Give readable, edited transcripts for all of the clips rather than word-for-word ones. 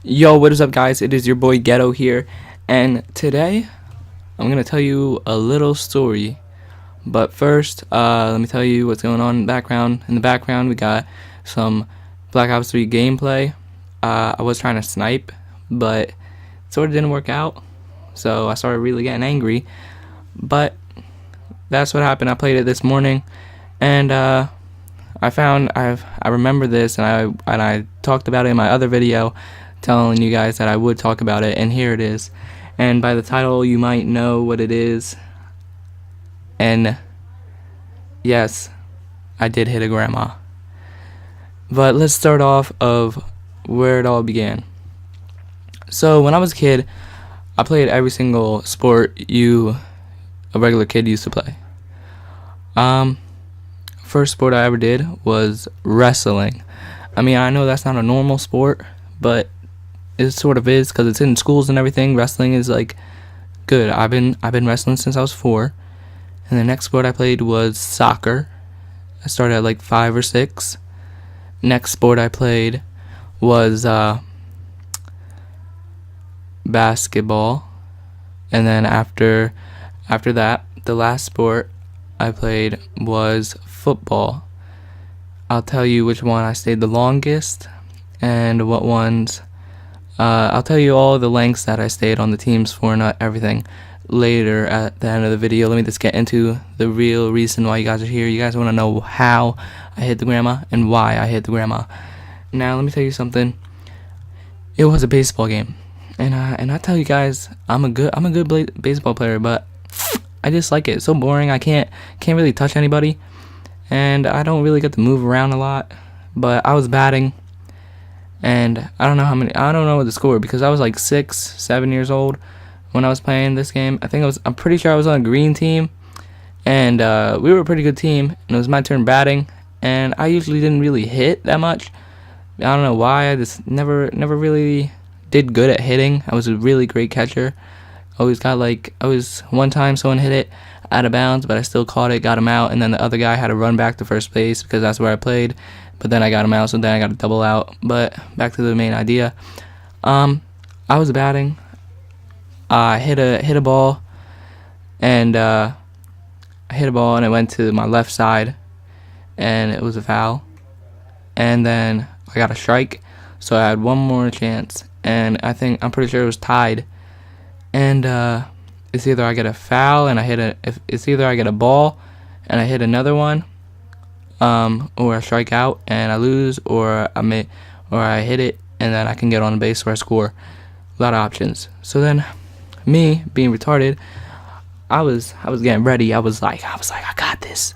Yo, what is up, guys? It is your boy Ghetto here, and today I'm gonna tell you a little story. But first, let me tell you what's going on in the background. In the background, we got some Black Ops 3 gameplay. I was trying to snipe, but it sort of didn't work out, so I started really getting angry. But that's what happened. I played it this morning, and I remember this, and I talked about it in my other video, telling you guys that I would talk about it, and here it is. And by the title, you might know what it is. And yes, I did hit a grandma. But let's start off of where it all began. So when I was a kid, I played every single sport a regular kid used to play. First sport I ever did was wrestling. I mean, I know that's not a normal sport, but it sort of is because it's in schools and everything. Wrestling is like good. I've been wrestling since I was 4. And the next sport I played was soccer. I started at like 5 or 6. Next sport I played was basketball. And then after that, the last sport I played was football. I'll tell you which one I stayed the longest and what ones. I'll tell you all the lengths that I stayed on the teams for, not everything, later at the end of the video. Let me just get into the real reason why you guys are here. You guys want to know how I hit the grandma and why I hit the grandma. Now, let me tell you something. It was a baseball game, and I tell you guys, I'm a good baseball player, but I just like it. It's so boring. I can't really touch anybody, and I don't really get to move around a lot. But I was batting. And I don't know what the score, because I was like 6, 7 years old when I was playing this game. I'm pretty sure I was on a green team, and we were a pretty good team, and it was my turn batting, and I usually didn't really hit that much. I don't know why. I just never really did good at hitting. I was a really great catcher. One time someone hit it out of bounds, but I still caught it, got him out, and then the other guy had to run back to first base because that's where I played. But then I got him out, so then I got a double out. But back to the main idea. I was batting. I hit a ball, and it went to my left side, and it was a foul. And then I got a strike, so I had one more chance, and I'm pretty sure it was tied. And it's either I get a foul and it's either I get a ball and I hit another one, or I strike out and I lose, or I hit it and then I can get on the base where I score. A lot of options. So then, me being retarded, I was getting ready. I was like, I got this.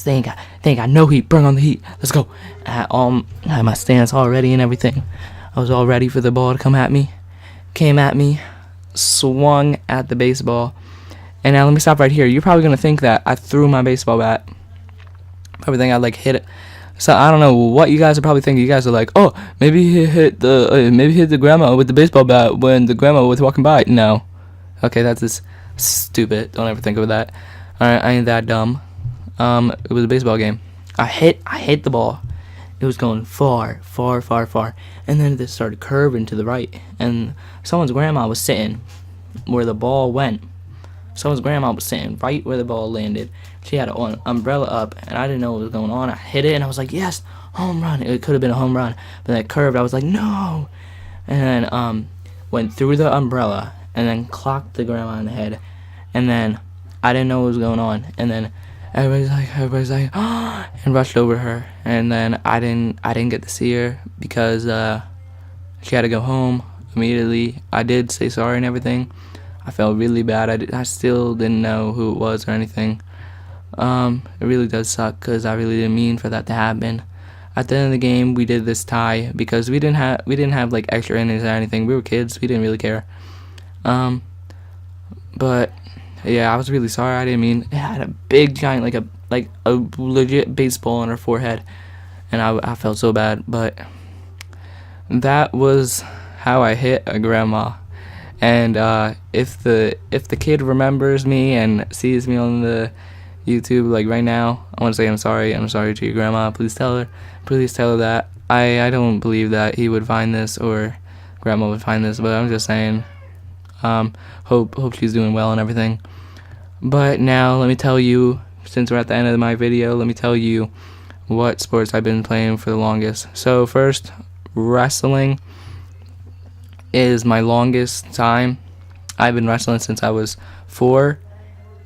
They ain't got no heat. Bring on the heat. Let's go. I had my stance all ready and everything. I was all ready for the ball to come at me. Came at me, swung at the baseball. And now let me stop right here. You're probably gonna think that I threw my baseball bat. Probably think I like hit it. So I don't know what you guys are probably thinking. You guys are like, oh, maybe he hit the grandma with the baseball bat when the grandma was walking by. No, okay, that's just stupid. Don't ever think of that. All right, I ain't that dumb. It was a baseball game. I hit the ball. It was going far, and then it started curving to the right, and someone's grandma was sitting where the ball went. Someone's grandma was sitting right where the ball landed. She had an umbrella up, and I didn't know what was going on. I hit it, and I was like, yes, home run. It could have been a home run, but then it curved. I was like, no. And then went through the umbrella, and then clocked the grandma in the head. And then I didn't know what was going on. And then everybody's like, oh, and rushed over her. And then I didn't get to see her because she had to go home immediately. I did say sorry and everything. I felt really bad. I still didn't know who it was or anything. It really does suck because I really didn't mean for that to happen. At the end of the game, we did this tie because we didn't have like extra innings or anything. We were kids. We didn't really care. But yeah, I was really sorry. I didn't mean. It had a big giant like a legit baseball on her forehead, and I felt so bad. But that was how I hit a grandma. And if the kid remembers me and sees me on the YouTube like right now, I want to say I'm sorry to your grandma. Please tell her that I don't believe that he would find this or grandma would find this, but I'm just saying. Hope she's doing well and everything. But now let me tell you, since we're at the end of my video, let me tell you what sports I've been playing for the longest. So first, wrestling is my longest time. I've been wrestling since I was 4,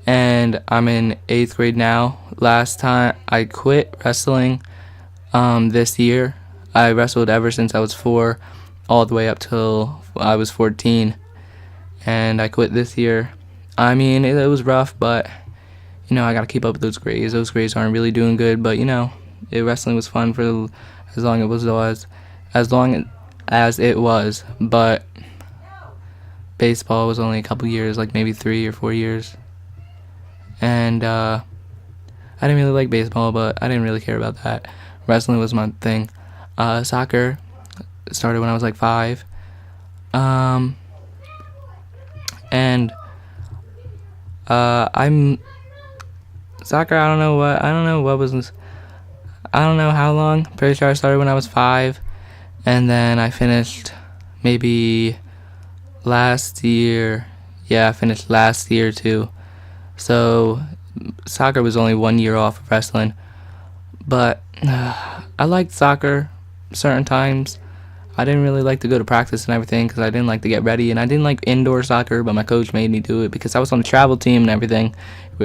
and I'm in 8th grade now. Last time I quit wrestling this year. I wrestled ever since I was 4 all the way up till I was 14, and I quit this year. I mean, it was rough, but you know, I gotta keep up with those grades. Those grades aren't really doing good, but you know, wrestling was fun for as long as it was. But baseball was only a couple years, like maybe 3 or 4 years, and I didn't really like baseball, but I didn't really care about that. Wrestling was my thing. Soccer started when I was like 5, and I'm soccer. I don't know how long. Pretty sure I started when I was 5, and then I finished maybe last year. Yeah, I finished last year too. So soccer was only 1 year off of wrestling, but I liked soccer certain times. I didn't really like to go to practice and everything because I didn't like to get ready, and I didn't like indoor soccer, but my coach made me do it because I was on the travel team and everything.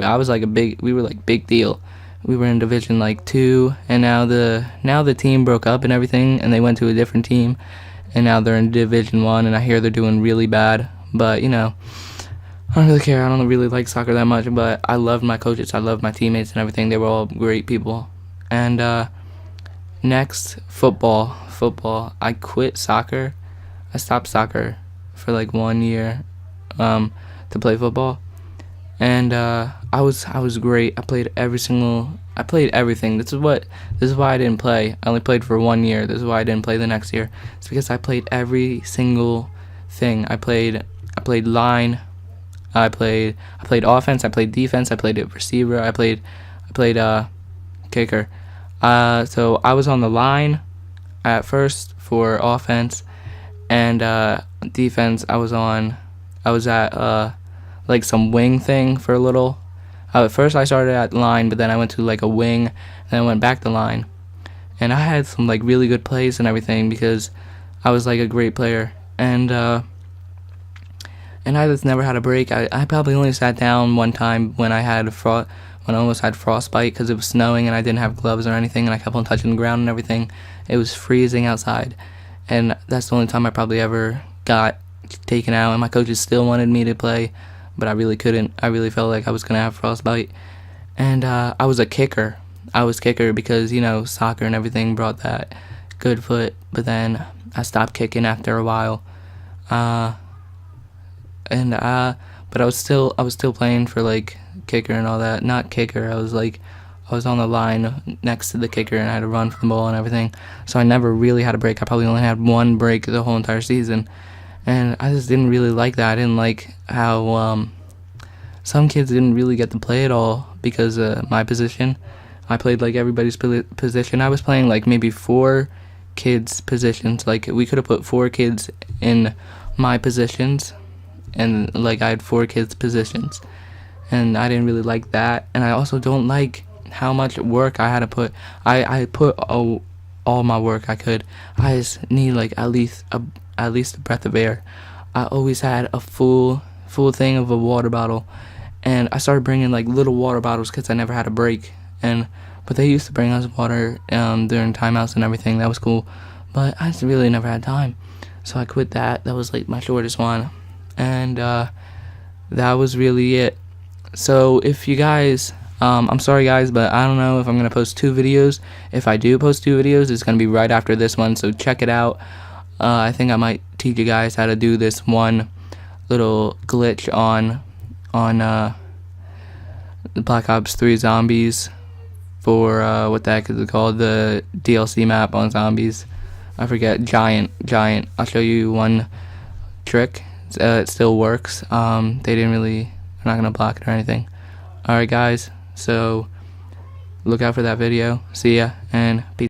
I was like we were like big deal. We were in Division like 2, and now the team broke up and everything, and they went to a different team, and now they're in Division 1, and I hear they're doing really bad. But you know, I don't really care. I don't really like soccer that much, but I loved my coaches. I loved my teammates and everything. They were all great people. And next, football. I quit soccer. I stopped soccer for like 1 year to play football, and I was great. I played everything. This is why I didn't play. I only played for 1 year. This is why I didn't play the next year. It's because I played every single thing. I played line. I played offense. I played defense. I played receiver. I played kicker. So I was on the line at first for offense, and defense I was at like some wing thing for a little. At first I started at line, but then I went to like a wing, and then I went back to line, and I had some like really good plays and everything because I was like a great player, and I just never had a break. I probably only sat down one time when I almost had frostbite because it was snowing and I didn't have gloves or anything, and I kept on touching the ground and everything. It was freezing outside, and that's the only time I probably ever got taken out, and my coaches still wanted me to play, but I really couldn't. I really felt like I was going to have frostbite, and I was a kicker. I was kicker because, you know, soccer and everything brought that good foot, but then I stopped kicking after a while, but I was still playing for like kicker and all that. Not kicker, I was on the line next to the kicker, and I had to run for the ball and everything. So I never really had a break. I probably only had one break the whole entire season, and I just didn't really like that. I didn't like how some kids didn't really get to play at all because of my position. I played like everybody's position. I was playing like maybe 4 kids' positions. Like we could have put 4 kids in my positions, and like I had 4 kids' positions, and I didn't really like that. And I also don't like how much work I had to put. I put all my work I could. I just need like at least a breath of air. I always had a full thing of a water bottle, and I started bringing like little water bottles because I never had a break. But they used to bring us water during timeouts and everything. That was cool, but I just really never had time, so I quit that. That was like my shortest one, and that was really it. So if you guys, I'm sorry guys, but I don't know if I'm going to post 2 videos. If I do post 2 videos, it's going to be right after this one, so check it out. I think I might teach you guys how to do this one little glitch on the Black Ops 3 Zombies for, what the heck is it called, the DLC map on Zombies. I forget, Giant. I'll show you one trick. It still works. They're not going to block it or anything. Alright guys, so look out for that video. See ya, and peace.